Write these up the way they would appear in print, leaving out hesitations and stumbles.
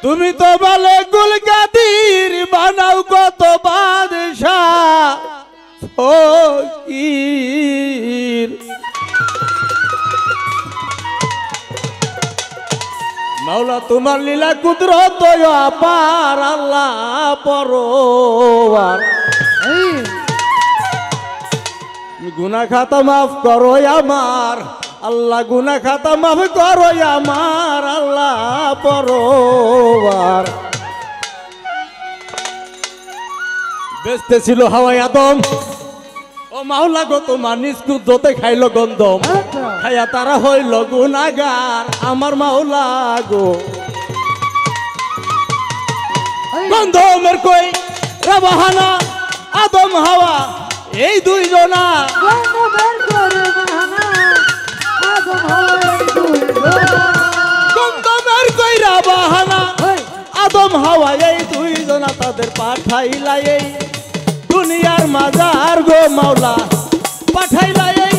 তুমি তো বলে গুলগাদির বানাও কত বাদশাহ ফকির মাওলা তোমার লীলা কুদরত আপার আল্লাহ পরোয়ার গুনাহ খাতা মাফ করো আমার আল্লাহ, গুনাহ খাতা মাফ করো আমার আল্লাহ পরোয়ার। বেস্তে ছিল হাওয়ায় আদম ও মাওলা গো তোমার নিজ কুদরতে খাইল গন্ধম, খাইয়া তারা হইল গুনাহগার আমার মাওলা গো। গন্ধমের কই রে বাহানা আদম হাওয়া এই দুইজনা, গন্ধমের কইরা বাহানা আদম হাওয়া এই দুইজনা তাদের পাঠাইলা এই দুনিয়ার মাজার গো মাওলা, পাঠাইলা এই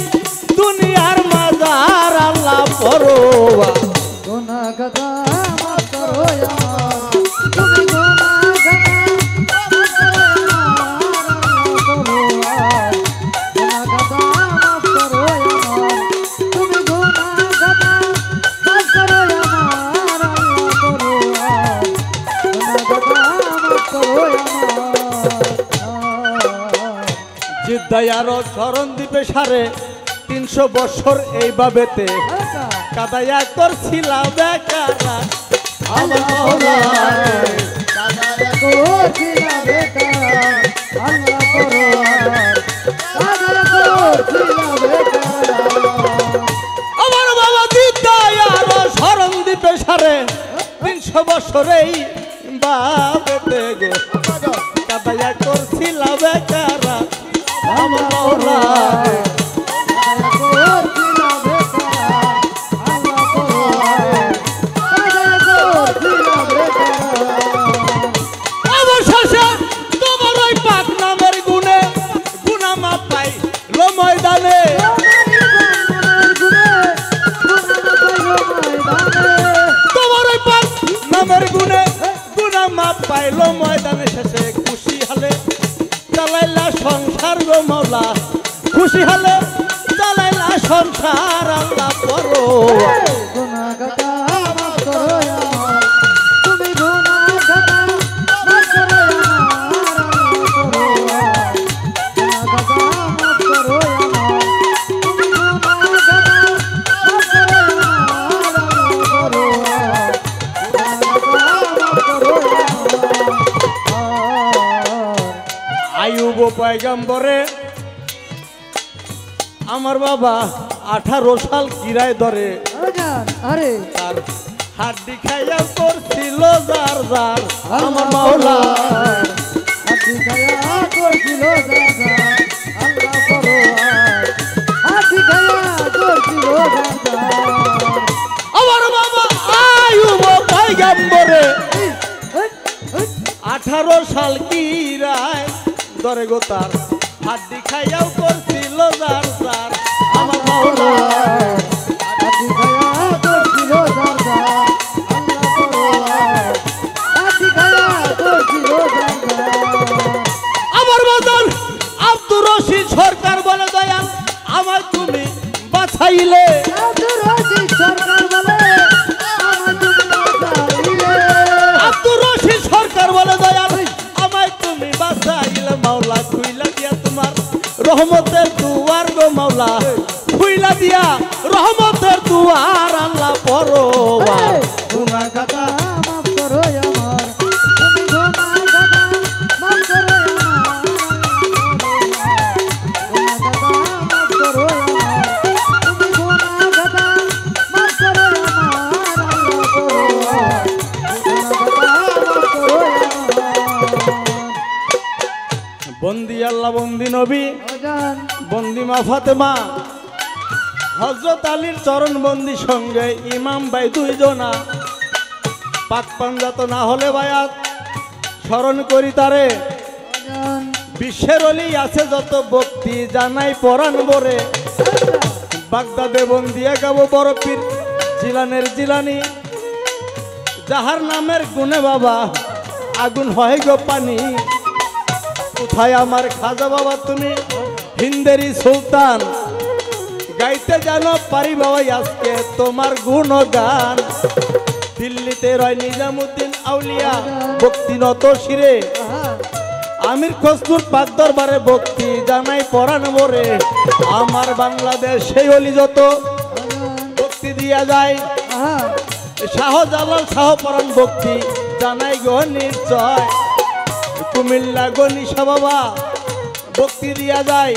দুনিয়ার মাজার আল্লাহ পরোয়া। গুনাহ খাতা মাফ করো আমার, তুমি গুনাহ খাতা মাফ করো আমার, গুনাহ খাতা মাফ করো আমার, তুমি গুনাহ খাতা মাফ করো আমার আল্লাহ পরোয়া, গুনাহ খাতা মাফ করো আমার। জিদ্দায়ার শরণ দ্বীপে 350 বছর এইভাবেতে কাদায়া করছিলাম বেকারা আমার মাওলা, কাদায়া করছিলাম বেকারা আল্লাহ পরোয়া, কাদায়া করছিলাম বেকারা আমার বাবা জিদ্দায়ার শরণ দ্বীপে 350 বছর এইভাবেতে গো কাদায়া করছিলাম বেকারা আমার মাওলা। অবশেষে তোমার ওই পাক নামের গুণে গুনাহ মাপ পাইল ময়দানে, তোমার ওই পাক নামের গুণে গুনাহ মাপ পাইল ময়দানে, শেষে খুশি হলে চালাইলা সংসার গো মাওলা, খুশি হলে চালাইলা সংসার আল্লাহ পরোয়া। গুনাহ খাতা মাফ করো আমার, তুমি গুনাহ খাতা মাফ করো আমার আল্লাহ পরোয়া, গুনাহ খাতা মাফ করো আমার, তুমি গুনাহ খাতা মাফ করো আমার আল্লাহ পরোয়া, গুনাহ খাতা মাফ করো আমার। আইয়ুব পয়গম্বরে আমার বাবা 18 সাল কিরায় ধরে আরে তার হাড্ডি খাইয়া করছিল যার যার আমার মাওলা, হাড্ডি খাইয়া করছিল যার যার আল্লাহ পরোয়া, হাড্ডি খাইয়া করছিল যার যার আমার বাবা আইয়ুব পয়গম্বরে 18 সাল কিরায় ধরে গো তার হাড্ডি খাইয়াও করছিল যার যার আমার মাওলা, হাড্ডি খাইয়া করছিল যার যার আল্লাহ পরোয়া, হাড্ডি খাইয়া করছিল যার যার। আমার বাজার আব্দুর রশিদ সরকার বলে দয়াল আমার তুমি বাঁচাইলে, আব্দুর রশিদ সরকার বলে আমার তুমি বাঁচাইলে, আব্দুর রশিদ সরকার বলে দয়াল আমায় তুমি বাঁচাইলে, মাওলা খুইলা দিয়া তোমার রহমতের দুয়ার গো মাওলা, খুইলা দিয়া রহমতের দুয়ার আল্লাহ পরোয়া। গুনাহ খাতা মাফ করো আমার, তুমি গুনাহ খাতা মাফ করো আমার, গুনাহ খাতা মাফ করো আমার, তুমি গুনাহ খাতা মাফ করো আমার আল্লাহ পরোয়া, গুনাহ খাতা মাফ করো আমার। বন্দি আল্লাহ বন্দি নবী ওজান বন্দি মা ফাতেমা হযরত আলীর চরণ বন্দি সঙ্গে ইমাম ভাই দুইজনা, পাক পাঞ্জাত না হলে বায়াত স্মরণ করি তারে, ওজান বিশ্বের অলি আছে যত ভক্তি জানাই পরাণ ভরে, বাগদাদে বন্দিয়া গাবো বড় পীর জিলানের জিলানি, যাহার নামের গুণে বাবা আগুন হয় গো পানি। কোথায় আমার খাজা বাবা তুমি হিন্দেরি সুলতান, গাইতে জানো পারি বাবা আজকে তোমার গুণগান। দিল্লিতে রয় নিজামুদ্দিন আউলিয়া ভক্তি নত শিরে, আমির খসরুর পাক দরবারে ভক্তি জানাই পরাণ ভরে। আমার বাংলাদেশ সেই অলি যত ভক্তি দিয়া যায়, শাহজালাল শাহ পরাণ ভক্তি জানাই গো নিশ্চয়। কুমিল্লা গনিশা বাবা ভক্তি দিয়া যায়,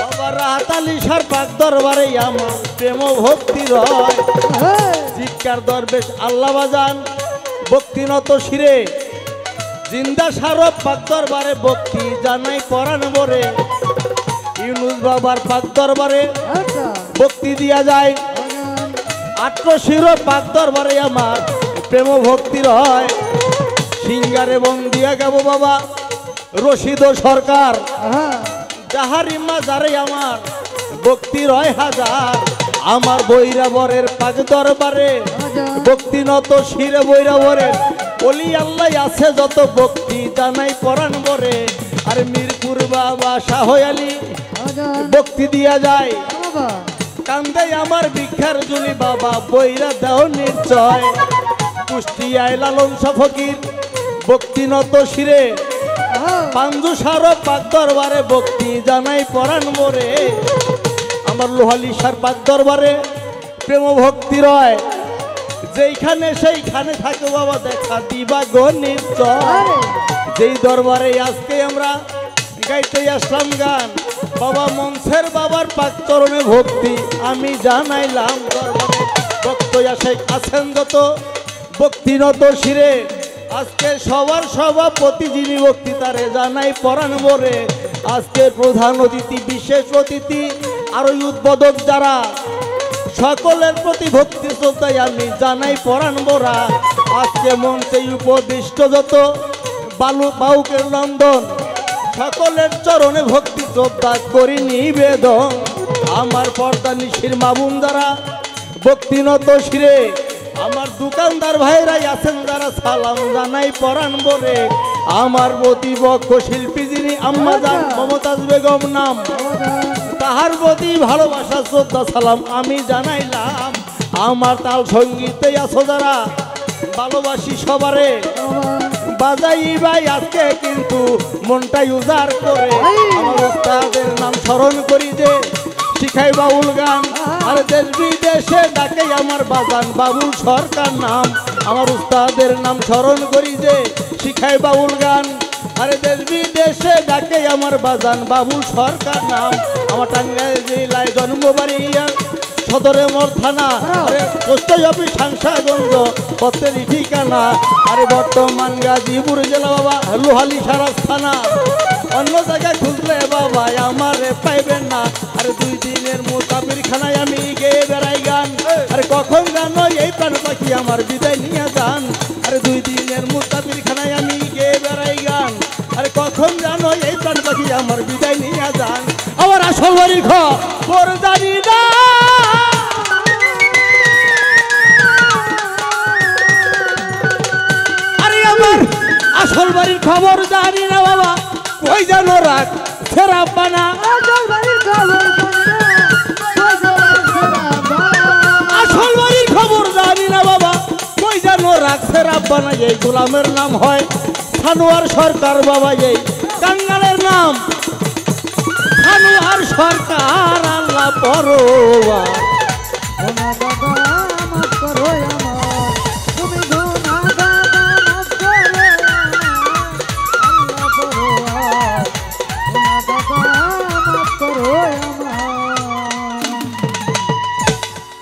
বাবা রাহাত আলী সার পাক দরবারে আমার প্রেম ভক্তি রয়। চিৎকার দরবেশ আল্লাহ বাজান ভক্তি নত শিরে, জিন্দা সারব পাক দরবারে ভক্তি জানাই পরাণ ভরে। ইউনুস বাবার পাক দরবারে ভক্তি দিয়া যায়, আট্রশির পাক দরবারে আমার প্রেম ভক্তি রয়। সিঙ্গারে বন্দিয়া গাবো বাবা রশিদ সরকার, যাহার ইম্মা যারে আমার ভক্তি রয় হাজার। আমার বৈরাবরের পাক দরবারে ভক্তি নত শিরে বৈরাবরের অলি আল্লাহ আছে যত ভক্তি জানাই পরাণ ভরে। আর মিরপুর বাবা শাহ আলী ভক্তি দিয়া যায়, কান্দে আমার ভিক্ষার জুলি বাবা বৈরা দেও নিশ্চয়। কুষ্টিয়ায় লালন শাহ ফকির ভক্তি নত শিরে, পাঞ্জু সার পাক দরবারে ভক্তি জানাই পরাণ ভরে। আমার লোহালি সার পাক দরবারে প্রেম ভক্তি রয়, যেইখানে সেইখানে থাকে বাবা দেখা দিবা গো নিশ্চয়। যেই দরবারে আজকে আমরা গাইতে আসলাম গান, বাবা মনসের বাবার পাক চরণে ভক্তি আমি জানাইলাম। দরবারে ভক্ত আসে আছেন যত ভক্তি নত শিরে, আজকে সবার সভাপতি যিনি বক্তৃতারে জানাই পরাণ ভরে। আজকে প্রধান অতিথি বিশেষ অতিথি আর উদ্বোধক যারা সকলের প্রতি ভক্তি শ্রদ্ধায় আমি জানাই পরাণ ভরা। আজকে মঞ্চে উপদিষ্ট যত বাউকের নন্দন, সকলের চরণে ভক্তি শ্রদ্ধা করি নিবেদন। আমার পর্দা নিশির মাবুন যারা ভক্তি নত শিরে, আমার দোকানদার ভাইরাই আছেন যারা সালাম জানাই পরাণ ভরে। আমার প্রতিপক্ষ শিল্পী যিনি আম্মা জান মমতাজ বেগম নাম, তাহার প্রতি ভালোবাসা শ্রদ্ধা সালাম আমি জানাইলাম। আমার তাল সঙ্গীতে আছো যারা ভালোবাসি সবারে, বাজাই ভাই আজকে কিন্তু মনটাই উজাড় করে। আমার উস্তাদের নাম স্মরণ করি যে শিখাই বাউল গান, আর দেশ বিদেশে ডাকে আমার বাজান বাবুল সরকার নাম। আমার উস্তাদের নাম স্মরণ করি যে শিখাই বাউল গান, আরে দেশ বিদেশে ডাকে আমার বাজান বাবুল সরকার নাম। আমার টাঙ্গাইল জেলায় জন্মবাড়ি সদরে মোর থানা, আরে পোস্ট অফিস সাংসাগঞ্জ পথের ঠিকানা। আরে বর্তমান গাজীপুর জেলা বাবা লোহালি সারাস থানা, অন্য জায়গায় খুঁজলে বাবা আমারে পাইবেন না। আরে 2 দিনের মুসাফির খানায় আমি গেয়ে বেড়াই গান, আরে কখন জানো এই প্রাণ পাখি আমার বিদায় নিয়ে যান। আরে 2 দিনের মুসাফির খানায় আমি গেয়ে বেড়াই গান, আরে কখন জানো এই প্রাণ পাখি আমার বিদায় নিয়ে যান। আমার আসল বাড়ি খবর জানি না, আরে আমার আসল বাড়ির খবর জানি না বাবা, কই জানো রাখ সেরা বানা। আসল বাড়ির খবর জানি না বাবা, কই জানো রাখ সেরা বানা। এই গোলামের নাম হয় সানোয়ার সরকার বাবা, এই কাঙ্গালের নাম সানোয়ার সরকার। আল্লাহ পরোয়া